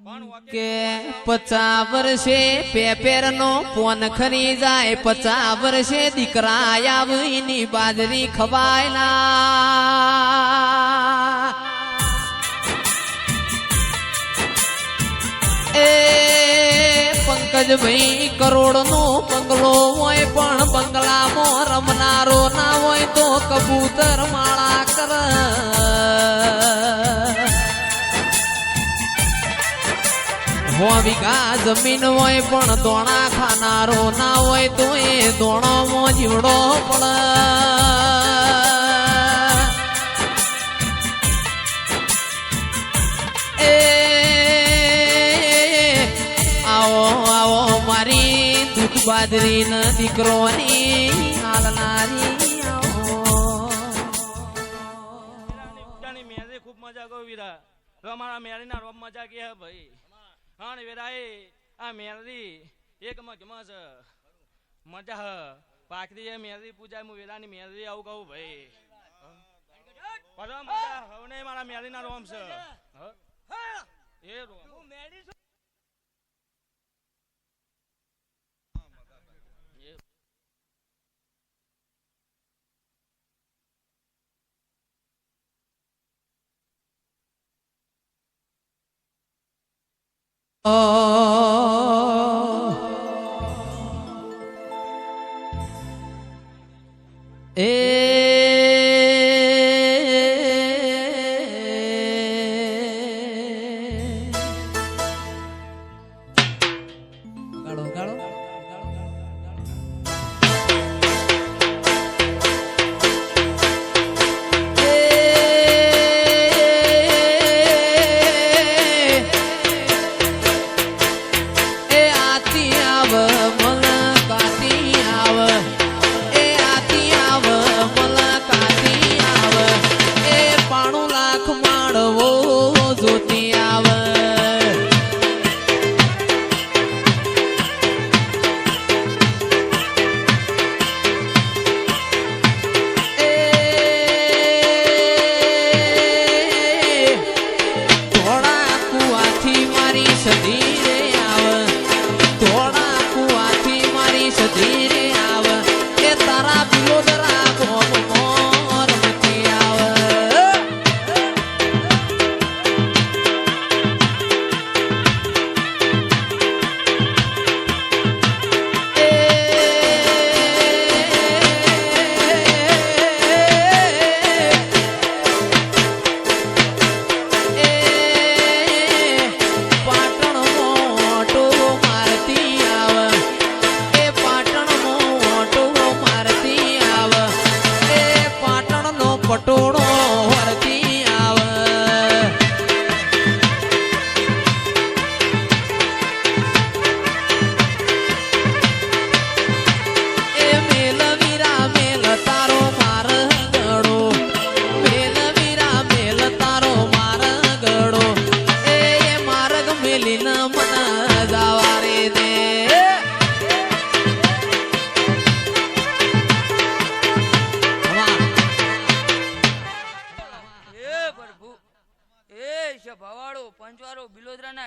કે 50 વર્ષે પેપેર નો પોન ખરી જાય 50 વર્ષે દીકરા આવીની બાજરી ખવાય ના એ પંકજભાઈ કરોડ નો બંગલો હોય પણ બંગલામાં રમનારો ના હોય તો કબૂતર માળા કર વીઘા જમીન હોય પણ દોણા ખાનારો ના હોય તો એ દોણોમાં જીવડો પડે એ આવો આવો મારી દૂધ બાજરી ન દીકરોની હાલનારી ખૂબ મજા ગયો વીરા અમારા મેરી ના રોમ મજા કે ભાઈ હા વેરાય આ મેરદી એક મજમાં છે મજા હ પાકરી મેરદી પૂજા હું વેરાની મેરદી આવું કહું ભાઈ પરમ મજા હવે મારા મેરી ના રોમ છે એ રોમ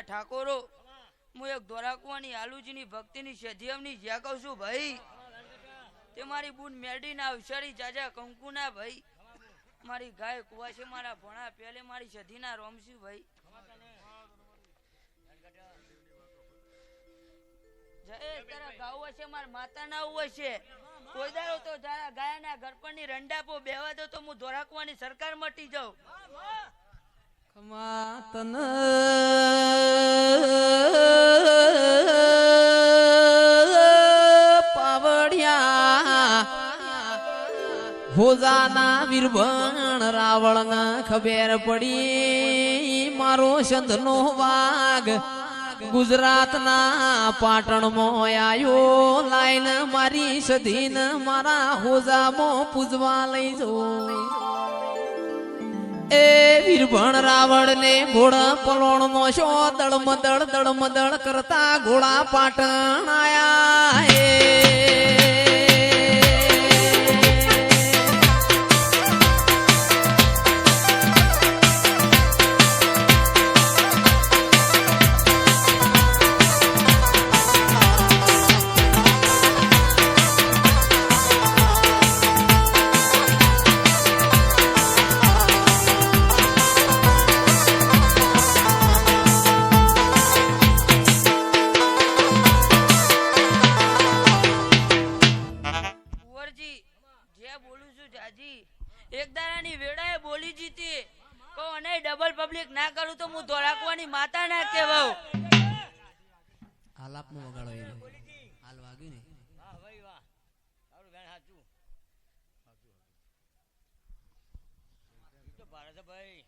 ઠાકોરો હું એક ધોરાકુવાની આલુજીની ભક્તિની સધ્યમની જ્યાં કહું છું ભાઈ તે મારી બુન મેરડીના અવસરી જાજા કંકુના ભાઈ મારી ગાય કુવાશે મારા ભણા પહેલે મારી સધીના રોમસી ભાઈ જય તારા ગાવ હશે મારા માતા ના હશે કોઈ દાડો તો જારા ગાયના ગરપણની રંડાપો બેવા દો તો હું ધોરાકુવાની સરકાર મટી જાઉં ખમાતન પાવડિયા હોજાના વીરભણ રાવણ ખબર પડી મારો સંતનો વાઘ ગુજરાતના પાટણમાં આયો લાઈન મારી સધીન મારા હોજામાં પૂજવા લઈ જો એ વીરભણ રાવણ ને ઘોડા પલોણ નો શો દળમદળ કરતા ઘોડા પાટણ આયા ના કે બહુ આલાપમાં વગાડો એ હાલ વાગ્યું ને વાહ ભાઈ વાહ તારું બેન સાચું તો ભારત ભાઈ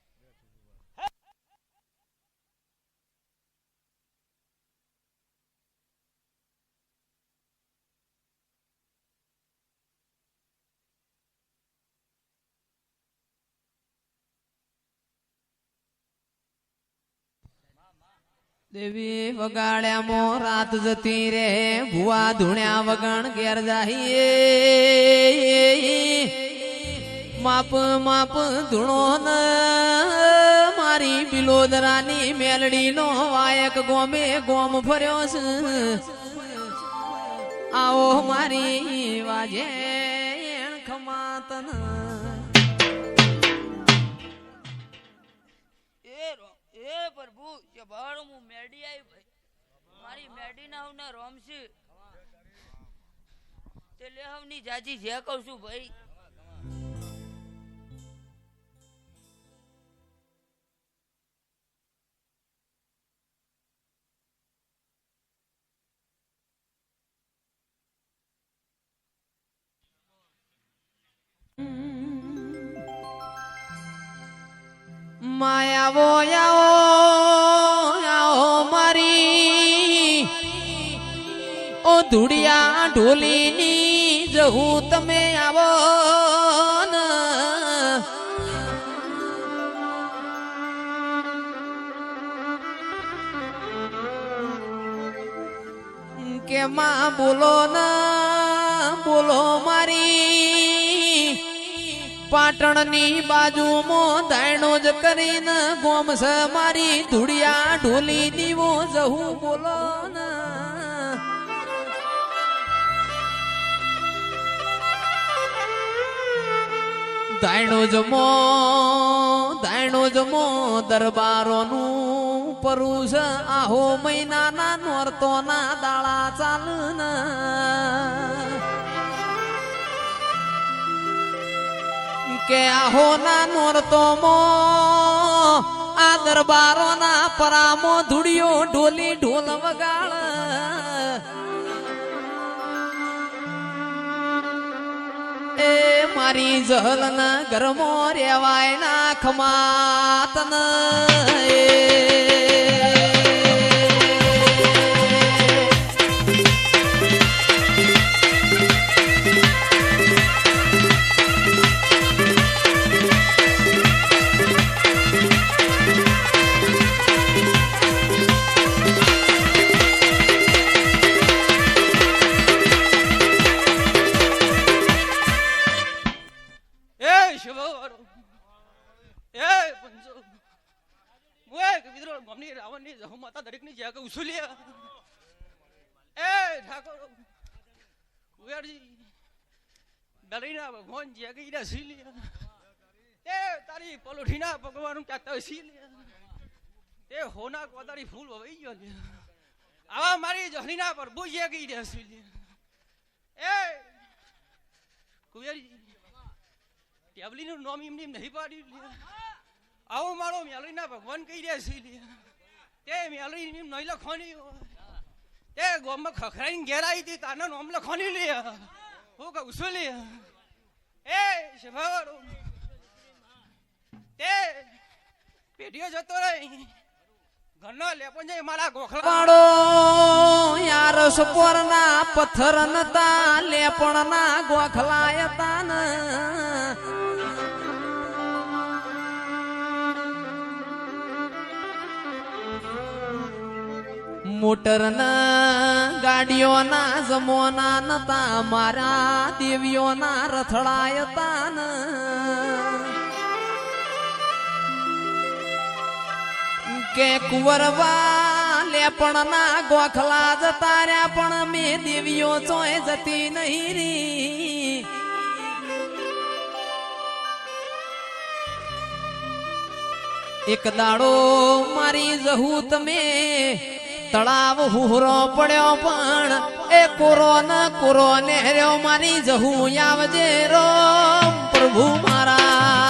દેવી વગાડ્યામાં રાત જતી રે ભુવા ધૂણ્યા વગણ ઘેર જાહીએ માપ માપ ધૂણો ન મારી બિલોદરાની મેલડી નો વાયક ગોમે ગોમ ફર્યો છે આવો મારી વાજે ખમાતન એ પ્રભુ જે બહાર હું મેડી આવી ભાઈ મારી મેડી ના હું રોમ છે તે લેહવ ની જાજી જે કહું છું ભાઈ માયાવો આવો મારી ઓ ધુડિયા ઢોલીની જહું તમે આવો ન કે માં બોલો ના બોલો મારી પાટણની બાજુમાં દાયણો જ કરીને ગોમ છે મારી ધુડિયા ઢોલી દીવો જહું બોલો ના દાયણો જમો દરબારોનું પરુષ આહો મહિનાના નોરતોના દાળા ચાલના કે આહો ના નોરતો મો આ દરબારો ના પરામો ધુડિયો ઢોલી ઢોલ વગાડ એ મારી જહલ ના ઘરમો રેવાય ના ખમાતન ભગવાન જે ગઈ સી લ્યા તે તારી પલોઠીના ભગવાન ક્યાં સી લ્યા તે હોના કોદારી ફૂલ વહી ગયો આવા મારી જહરીના પર બુ જે ગઈ સી લ્યા એ કુવેરી ટેબલી નું નામ એમને નહીં પાડ્યું આવો મારો મેલડીના ભગવાન કહી રહ્યા સી લ્યા તે મેલડી નહીં લખવાની તે ગોમમાં ખખરાઈને ઘેર આવી હતી તારના નામ લખવાની લે હું કહું છું લે એ શભાવાળો તે પેઢીઓ જતો રહી ઘરનો લેપો જાય મારા ગોખલા વાળો યાર સપોર ના પથ્થર નતા લેપણ ના ગોખલા હતા ન મોટર ના ગાડીઓ ના જમોના નતા મારા દેવીઓ ના રથડાય હતા ન કે કુંવરવા લેપણ ના ગોખલા જતા રહ્યા પણ મેં દેવીઓ ચોય જતી નહીં રી એક દાડો મારી જહુ તમે તળાવ હુહરો પડ્યો પણ એ કોરો ને રહ્યો મારી જહુ આવજે રો પ્રભુ મારા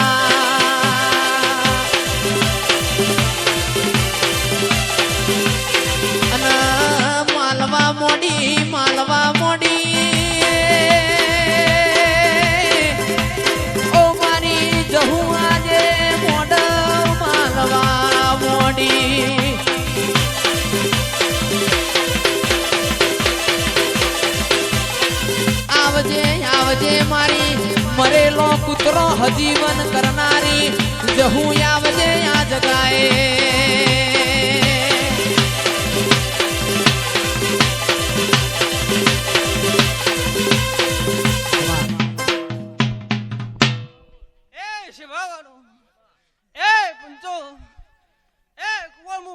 મેલડી માલવા મોડી ઓ મારી જહું આજે મોડ માલવા મોડી આવજે આવજે મારી મરેલો કૂતરો હજીવન કરનારી જહું આવજે આ જગાએ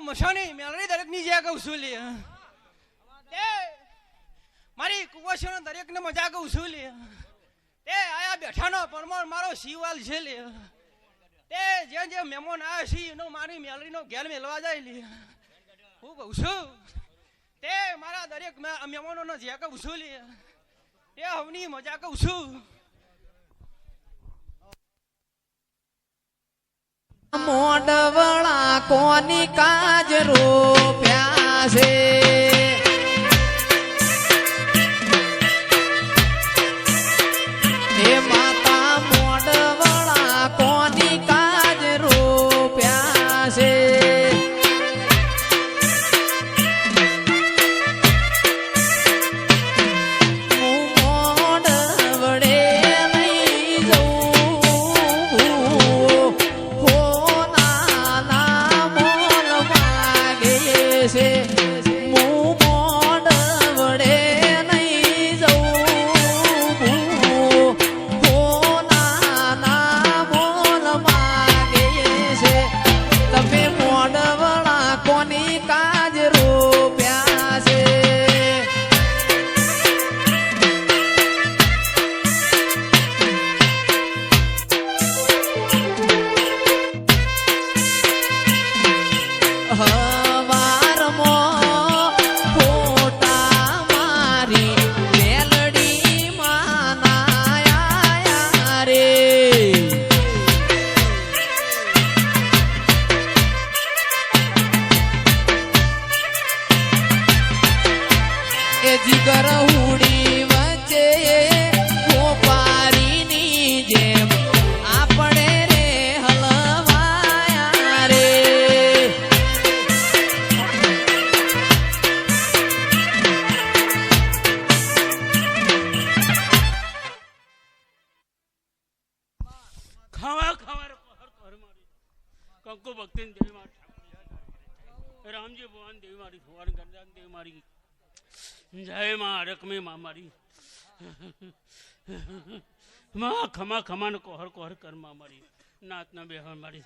મશાની મેલડી દરેક ની જ્યાં કહું છું લે મારી કુવાસીનો દરેક ને મજા કહું છું લે તે આયા બેઠાનો પરમાર મારો શિવાલ છે લે તે જે મહેમાન આવ્યા છે એનો મારી મેલડીનો ઘેર મેલવા જાય લે હું કહું છું તે મારા દરેક મહેમાનોનો જ્યાં કહું છું લે તે હવની મજા કહું છું મોડવળા કોની કાજ રૂપ્યા છે હે માતા મોડવળા કોની કાજ રૂપ્યા છે જીગર હુડી વચ્ચે ગોપારીની જેમ આપણે રે હલવાયા રે ખાવા ખાવા કંકુ ભક્તિ દેવી મારી રામજી ભગવાન દેવી મારી ભગવાન ગરદાન દેવી મારી જય માં રકમી માં મારી માં ખમા ખમા ને કોહર કોહર કર માં મારી નાત ના બેહન મારી